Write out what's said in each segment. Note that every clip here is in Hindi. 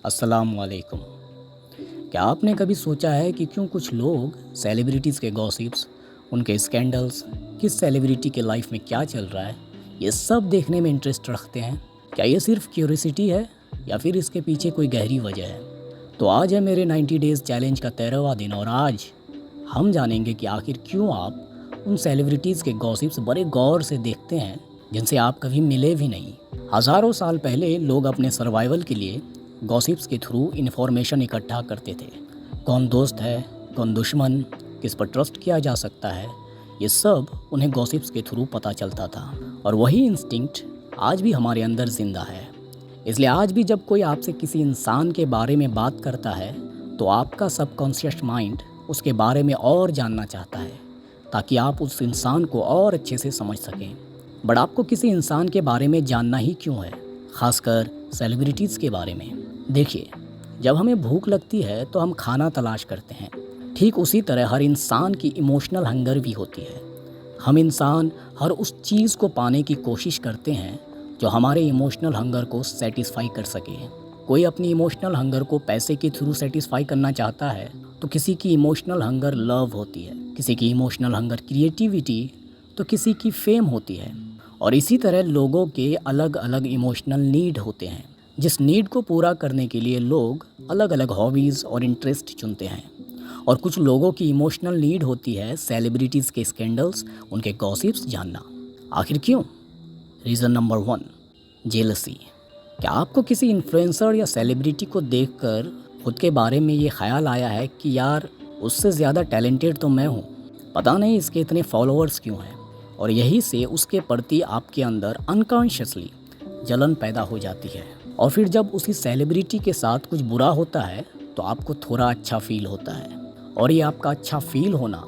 अस्सलाम वालेकुम। क्या आपने कभी सोचा है कि क्यों कुछ लोग सेलिब्रिटीज़ के गॉसिप्स, उनके स्कैंडल्स, किस सेलिब्रिटी के लाइफ में क्या चल रहा है, ये सब देखने में इंटरेस्ट रखते हैं? क्या ये सिर्फ क्यूरियोसिटी है या फिर इसके पीछे कोई गहरी वजह है? तो आज है मेरे 90 डेज़ चैलेंज का 13वां दिन और आज हम जानेंगे कि आखिर क्यों आप उन सेलिब्रिटीज़ के गॉसिप्स बड़े गौर से देखते हैं जिनसे आप कभी मिले भी नहीं। हज़ारों साल पहले लोग अपने सर्वाइवल के लिए गॉसिप्स के थ्रू इन्फॉर्मेशन इकट्ठा करते थे। कौन दोस्त है, कौन दुश्मन, किस पर ट्रस्ट किया जा सकता है, ये सब उन्हें गॉसिप्स के थ्रू पता चलता था। और वही इंस्टिंक्ट आज भी हमारे अंदर ज़िंदा है। इसलिए आज भी जब कोई आपसे किसी इंसान के बारे में बात करता है तो आपका सबकॉन्शियस माइंड उसके बारे में और जानना चाहता है ताकि आप उस इंसान को और अच्छे से समझ सकें। बट आपको किसी इंसान के बारे में जानना ही क्यों है, ख़ासकर सेलिब्रिटीज़ के बारे में? देखिए, जब हमें भूख लगती है तो हम खाना तलाश करते हैं। ठीक उसी तरह हर इंसान की इमोशनल हंगर भी होती है। हम इंसान हर उस चीज़ को पाने की कोशिश करते हैं जो हमारे इमोशनल हंगर को सेटिस्फाई कर सके। कोई अपनी इमोशनल हंगर को पैसे के थ्रू सेटिस्फाई करना चाहता है तो किसी की इमोशनल हंगर लव होती है, किसी की इमोशनल हंगर क्रिएटिविटी, तो किसी की फेम होती है। और इसी तरह लोगों के अलग अलग इमोशनल नीड होते हैं, जिस नीड को पूरा करने के लिए लोग अलग अलग हॉबीज़ और इंटरेस्ट चुनते हैं। और कुछ लोगों की इमोशनल नीड होती है सेलिब्रिटीज़ के स्कैंडल्स, उनके गॉसिप्स जानना। आखिर क्यों? Reason number 1, jealousy. क्या आपको किसी इन्फ्लुएंसर या सेलिब्रिटी को देखकर खुद के बारे में ये ख्याल आया है कि यार उससे ज़्यादा टैलेंटेड तो मैं हूँ, पता नहीं इसके इतने फॉलोअर्स क्यों हैं? और यही से उसके प्रति आपके अंदर अनकॉन्शियसली जलन पैदा हो जाती है। और फिर जब उसी सेलिब्रिटी के साथ कुछ बुरा होता है तो आपको थोड़ा अच्छा फील होता है। और ये आपका अच्छा फील होना,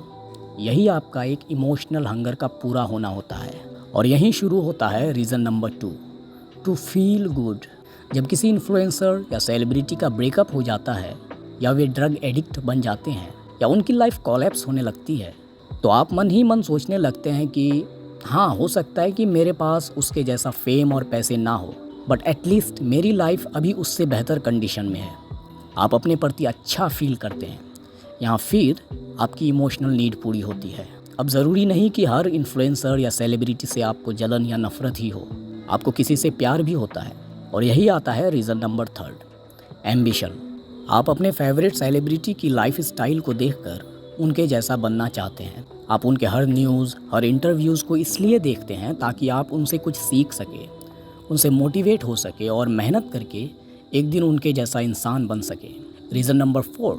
यही आपका एक इमोशनल हंगर का पूरा होना होता है। और यहीं शुरू होता है reason number 2, to feel good. जब किसी इन्फ्लुएंसर या सेलिब्रिटी का ब्रेकअप हो जाता है या वे ड्रग एडिक्ट बन जाते हैं या उनकी लाइफ कोलैप्स होने लगती है तो आप मन ही मन सोचने लगते हैं कि हाँ, हो सकता है कि मेरे पास उसके जैसा फेम और पैसे ना हो, बट एटलीस्ट मेरी लाइफ अभी उससे बेहतर कंडीशन में है। आप अपने प्रति अच्छा फील करते हैं, या फिर आपकी इमोशनल नीड पूरी होती है। अब ज़रूरी नहीं कि हर इन्फ्लुएंसर या सेलिब्रिटी से आपको जलन या नफ़रत ही हो, आपको किसी से प्यार भी होता है। और यही आता है रीज़न नंबर 3, एम्बिशन। आप अपने फेवरेट सेलिब्रिटी की लाइफ स्टाइल को देखकर उनके जैसा बनना चाहते हैं। आप उनके हर न्यूज़, हर इंटरव्यूज़ को इसलिए देखते हैं ताकि आप उनसे कुछ सीख सके, उनसे मोटिवेट हो सके और मेहनत करके एक दिन उनके जैसा इंसान बन सके। Reason number 4,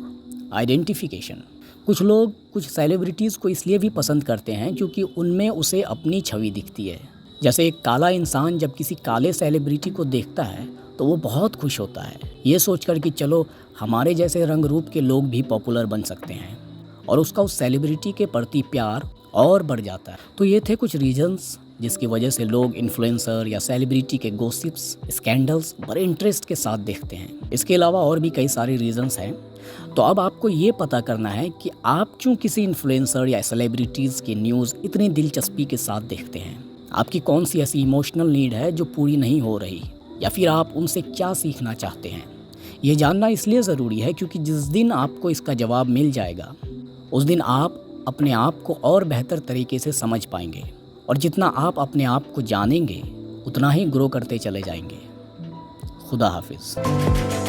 identification. कुछ लोग कुछ सेलिब्रिटीज़ को इसलिए भी पसंद करते हैं क्योंकि उनमें उसे अपनी छवि दिखती है। जैसे एक काला इंसान जब किसी काले सेलिब्रिटी को देखता है तो वो बहुत खुश होता है, ये सोचकर कि चलो हमारे जैसे रंग रूप के लोग भी पॉपुलर बन सकते हैं, और उसका उस सेलिब्रिटी के प्रति प्यार और बढ़ जाता है। तो ये थे कुछ रीजंस जिसकी वजह से लोग इन्फ्लुएंसर या सेलिब्रिटी के गॉसिप्स, स्कैंडल्स बड़े इंटरेस्ट के साथ देखते हैं। इसके अलावा और भी कई सारे रीजंस हैं। तो अब आपको ये पता करना है कि आप क्यों किसी इन्फ्लुएंसर या सेलिब्रिटीज़ की न्यूज़ इतनी दिलचस्पी के साथ देखते हैं। आपकी कौन सी ऐसी इमोशनल नीड है जो पूरी नहीं हो रही, या फिर आप उनसे क्या सीखना चाहते हैं। ये जानना इसलिए ज़रूरी है क्योंकि जिस दिन आपको इसका जवाब मिल जाएगा उस दिन आप अपने आप को और बेहतर तरीके से समझ पाएंगे। और जितना आप अपने आप को जानेंगे उतना ही ग्रो करते चले जाएंगे। खुदा हाफिज़।